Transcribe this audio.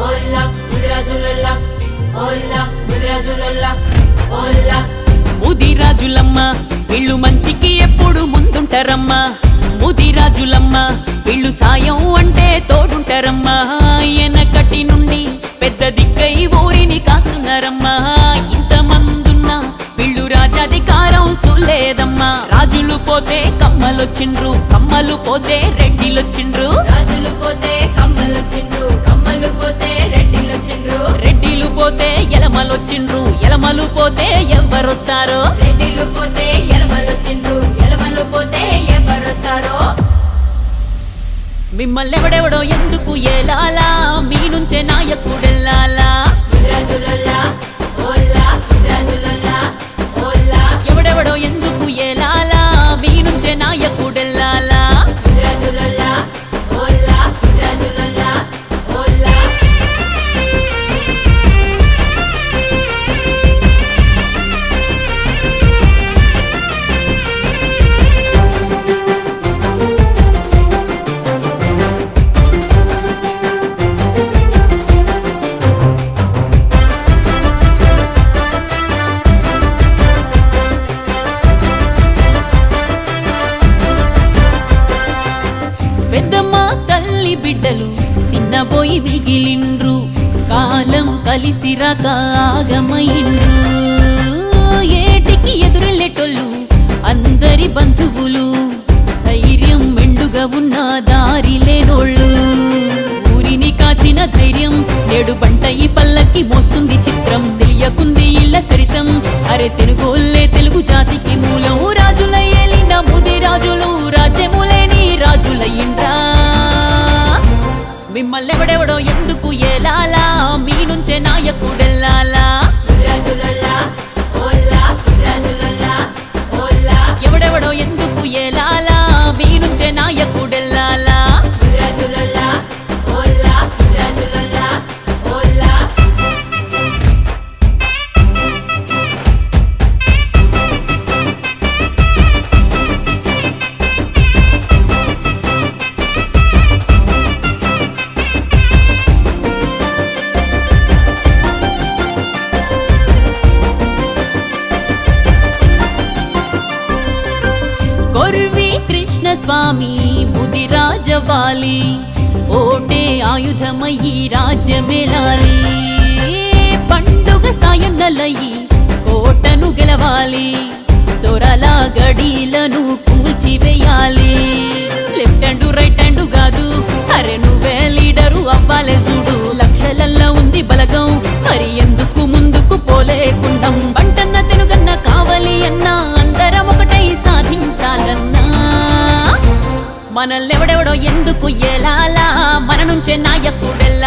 ఓల్లా ముదిరాజులల్లా ఓల్లా ముదిరాజులల్లా ఓల్లా ముదిరాజులమ్మ వీళ్ళు మంచికి ఎప్పుడు ముందుంటారమ్మా ముదిరాజులమ్మ వీళ్ళు సాయం అంటే తోడుంటారమ్మా ఎనకటి నుండి పెద్ద దిక్కై ఊరిని కాస్తున్నారమ్మా ఇంతమందున్నా వీళ్ళు రాజాధికారం సులేదమ్మా రాజులు పోతే కమ్మలొచ్చిండ్రు కమ్మలు పోతే రెడ్డిలొచ్చిండ్రు రాజులు పోతే కమ్మలొచ్చిండ్రు కమ్మలు పోతే రెడ్డిలొచ్చిండ్రు రెడ్డిలు పోతే ఎలమలొచ్చిండ్రు ఎలమలు పోతే ఎవ్వరొస్తారో రెడ్డిలు పోతే ఎలమలొచ్చిండ్రు ఎలమలు పోతే ఎవరొస్తారో మిమ్మల్నెవడెవడో ఎందుకు ఏలాలా మీ నుంచే నాయకుడెల్లాలా ముదిరాజులల్లా ఓల్లా ముదిరాజులల్లా ఓల్లా ఎవడెవడో ఎందుకు ఏలాలా మీ నుంచే నాయకుడెల్లాలా ముదిరాజులల్లా ఓల్లా ముదిరాజులల్లా ఓల్లా పెద్దమ్మ తల్లి బిడ్డలు చిన్నబోయి మిగిలిండ్రు కాలం కలిసిరాక ఆగమయిండ్రు ఏటికి ఎదురెళ్ళేటోళ్ళు అందరి బంధువులు ధైర్యం మెండుగా ఉన్న దారి లేనోళ్ళు ఊరిని కాచిన ధైర్యం నేడు బంట ఈ పల్లకి మోస్తుంది చిత్రం తెలియకుంది ఇళ్ళ చరితం అరే తెలుగోళ్ళే తెలుగు జాతికి మూలం రాజుల ఏలిన ముదిరాజులు రాజ్యములేని రాజులయ్యిండ్రా మిమ్మల్నెవడెవడో ఎందుకు ఏలాలా మీ నుంచే నాయకుడెల్లాలా ముదిరాజులల్లా ఓల్లా ముదిరాజులల్లా ఓల్లా ఎవడెవడో ఎందుకు ఏలాలా మీ నుంచే నాయకుడెల్లాలా ముదిరాజులల్లా ఓల్లా ముదిరాజులల్లా ఓల్లా కొర్వి కృష్ణ స్వామి ముదిరాజవాలి ఓటే ఆయుధమయ్యి రాజ్యమేలాలి పండుగ సాయన్నలయ్యి కోటను గెలవాలి దొరల గడీలను కూల్చివేయాలి లెఫ్ట్ హ్యాండ్ రైట్ హ్యాండ్ కాదు అరే నువ్వే లీడరు అవ్వాలే చూడు లక్షలల్లో ఉంది బలగం మరి ఎందుకు ముందుకు పోలేకుండం బంటన్న తెనుగన్న కావాలి అన్నా అందరం ఒకటై సాధించాలన్నా మనల్నెవడెవడో ఎందుకు ఏలాలా మన నుంచే నాయకుడెల్లాలా